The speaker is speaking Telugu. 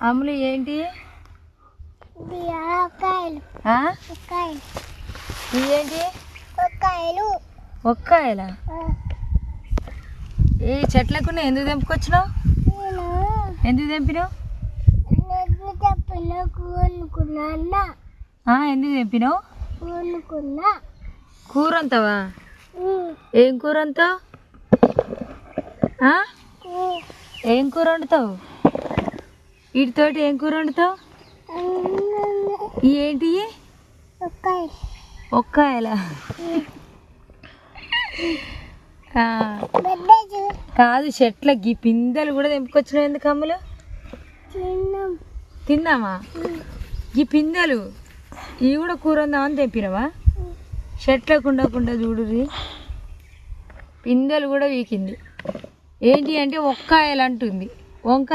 అమ్ములు ఏంటి ఏంటి ఒక్కాయలా ఏ చెట్లకున్నా ఎందుకు తెంపుకొచ్చినావు ఎందుకు తెంపినావు ఎందుకు తెంపినావు కూర అంతావా ఏం కూర అంతావు ఏం కూర వండుతావు వీటితోటి ఏం కూర వండుతావు ఏంటి ఒక్కాయలా కాదు చెట్లకి పిందెలు కూడా తెంపుకొచ్చినావు ఎందుకు అమ్ములు తిందామా ఈ పిందెలు ఇవి కూడా కూర ఉందామని తెంపినవా చెట్లకు ఉండకుండా చూడుర్రి పిందెలు కూడా వీకింది ఏంటి అంటే ఒక్కాయలు అంటుంది వంకాయ